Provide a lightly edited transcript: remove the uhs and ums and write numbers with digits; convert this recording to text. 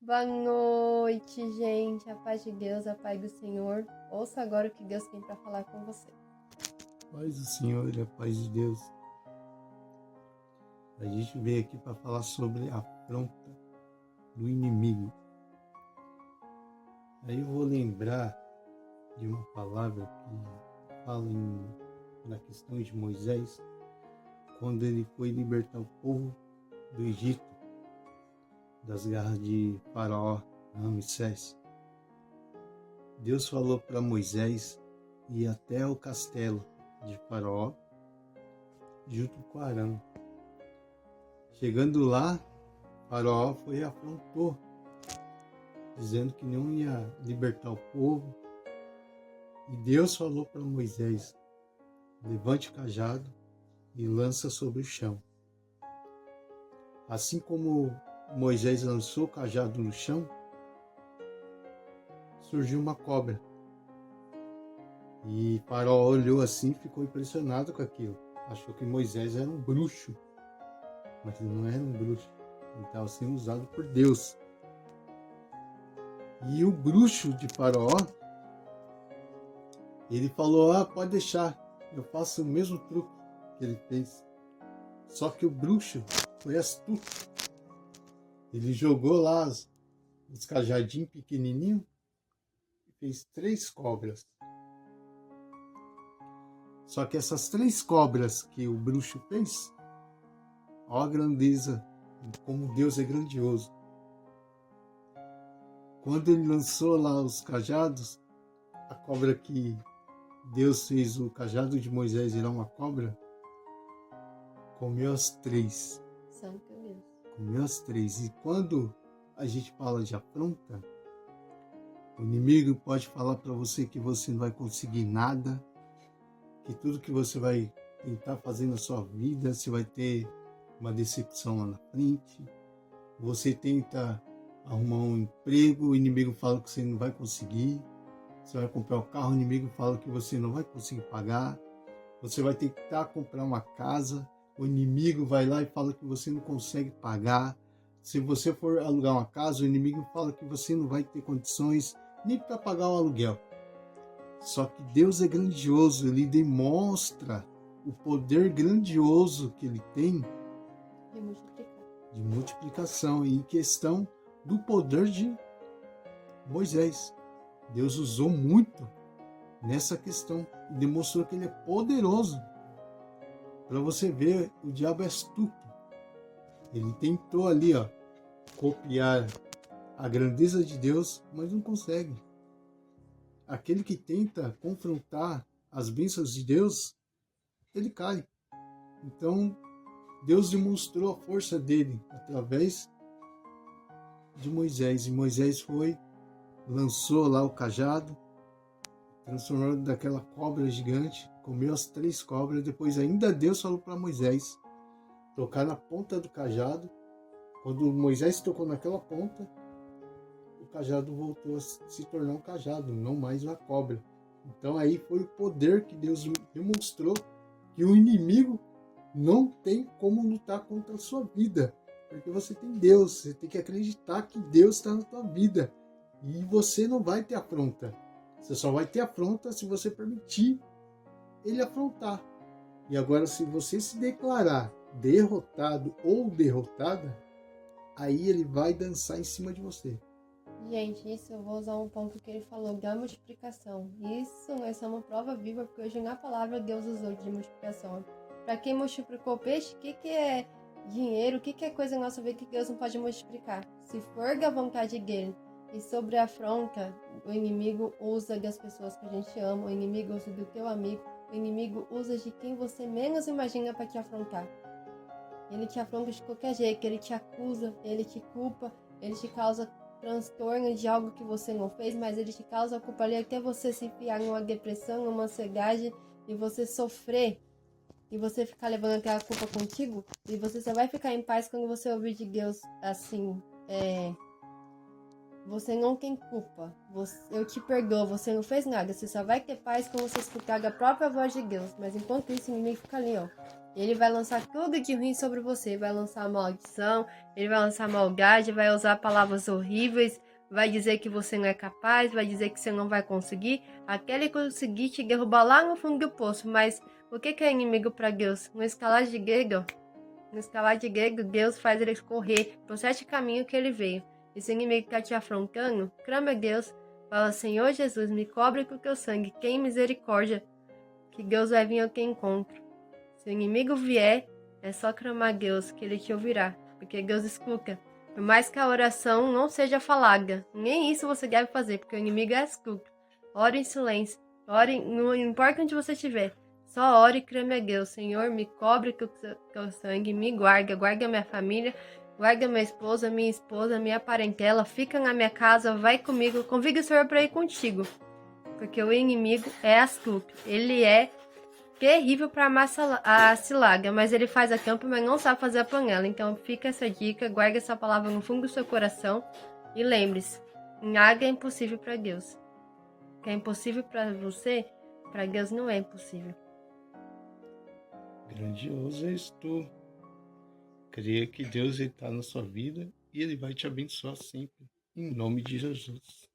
Boa noite, gente. A paz de Deus, a paz do Senhor. Ouça agora o que Deus tem para falar com você. Paz do Senhor e a paz de Deus. A gente veio aqui para falar sobre a afronta do inimigo. Aí eu vou lembrar de uma palavra que fala na questão de Moisés, quando ele foi libertar o povo do Egito, das garras de Faraó, Ramsés. Deus falou para Moisés ir até o castelo de Faraó, junto com Arão. Chegando lá, Faraó foi e afrontou, dizendo que não ia libertar o povo. E Deus falou para Moisés: levante o cajado e lança sobre o chão. Assim como Moisés lançou o cajado no chão, surgiu uma cobra. E Faraó olhou assim e ficou impressionado com aquilo. Achou que Moisés era um bruxo, mas ele não era um bruxo. Ele estava sendo usado por Deus. E o bruxo de Faraó, ele falou: pode deixar, eu faço o mesmo truque que ele fez. Só que o bruxo foi astuto. Ele jogou lá os cajadinhos pequenininhos e fez 3 cobras. Só que essas 3 cobras que o bruxo fez, ó a grandeza, como Deus é grandioso. Quando ele lançou lá os cajados, a cobra que Deus fez o cajado de Moisés virar uma cobra, comeu as 3. Santo Deus. Comeu as 3. E quando a gente fala de afronta, o inimigo pode falar para você que você não vai conseguir nada, que tudo que você vai tentar fazer na sua vida, você vai ter uma decepção lá na frente. Você tenta arrumar um emprego, o inimigo fala que você não vai conseguir. Você vai comprar um carro, o inimigo fala que você não vai conseguir pagar. Você vai tentar comprar uma casa, o inimigo vai lá e fala que você não consegue pagar. Se você for alugar uma casa, o inimigo fala que você não vai ter condições nem para pagar o aluguel. Só que Deus é grandioso, Ele demonstra o poder grandioso que Ele tem de multiplicação e em questão do poder de Moisés. Deus usou muito nessa questão e demonstrou que Ele é poderoso. Para você ver, o diabo é astuto. Ele tentou ali, copiar a grandeza de Deus, mas não consegue. Aquele que tenta confrontar as bênçãos de Deus, ele cai. Então, Deus demonstrou a força dele através de Moisés. E Moisés foi, lançou lá o cajado, transformou daquela cobra gigante, comeu as 3 cobras. Depois ainda Deus falou para Moisés tocar na ponta do cajado. Quando Moisés tocou naquela ponta, o cajado voltou a se tornar um cajado, não mais uma cobra. Então aí foi o poder que Deus demonstrou que o inimigo não tem como lutar contra a sua vida. Porque você tem Deus, você tem que acreditar que Deus está na tua vida. E você não vai ter afronta. Você só vai ter afronta se você permitir ele afrontar. E agora, se você se declarar derrotado ou derrotada, aí ele vai dançar em cima de você. Gente, isso eu vou usar um ponto que ele falou, da multiplicação. Isso é uma prova viva, porque hoje na palavra Deus usou de multiplicação. Para quem multiplicou o peixe, o que é dinheiro? O que é coisa nossa vida que Deus não pode multiplicar? Se for da vontade dele. E sobre a afronta, o inimigo usa das pessoas que a gente ama, o inimigo usa do teu amigo, o inimigo usa de quem você menos imagina para te afrontar. Ele te afronta de qualquer jeito, ele te acusa, ele te culpa, ele te causa transtorno de algo que você não fez, mas ele te causa culpa ali até você se enfiar numa depressão, numa ansiedade e você sofrer e você ficar levando aquela culpa contigo. E você só vai ficar em paz quando você ouvir de Deus assim, você não tem culpa, eu te perdoo, você não fez nada. Você só vai ter paz quando você escutar a própria voz de Deus. Mas enquanto isso, o inimigo fica ali, Ele vai lançar tudo de ruim sobre você, vai lançar maldição, ele vai lançar maldade, vai usar palavras horríveis, vai dizer que você não é capaz, vai dizer que você não vai conseguir, até ele conseguir te derrubar lá no fundo do poço. Mas o que é inimigo para Deus? No escalar de grego, Deus faz ele correr por 7 caminhos que ele veio. Esse inimigo que está te afrontando, clama a Deus, fala: Senhor Jesus, me cobre com o teu sangue, tem misericórdia, que Deus vai vir ao teu encontro. Se o inimigo vier, é só clamar a Deus que ele te ouvirá, porque Deus escuta. Por mais que a oração não seja falada, nem isso você deve fazer, porque o inimigo é escuta. Ore em silêncio, ore, não importa onde você estiver, só ore e clame a Deus. Senhor, me cobre com o teu sangue, me guarda a minha família, guarda minha esposa, minha parentela, fica na minha casa, vai comigo, convide o Senhor para ir contigo, porque o inimigo é astuto, ele é terrível para amassar a cilaga, mas ele faz a tampa, mas não sabe fazer a panela. Então fica essa dica, guarde essa palavra no fundo do seu coração e lembre-se, nada é impossível para Deus. O que é impossível para você, para Deus não é impossível. Grandioso és tu. Creia que Deus está na sua vida e Ele vai te abençoar sempre. Em nome de Jesus.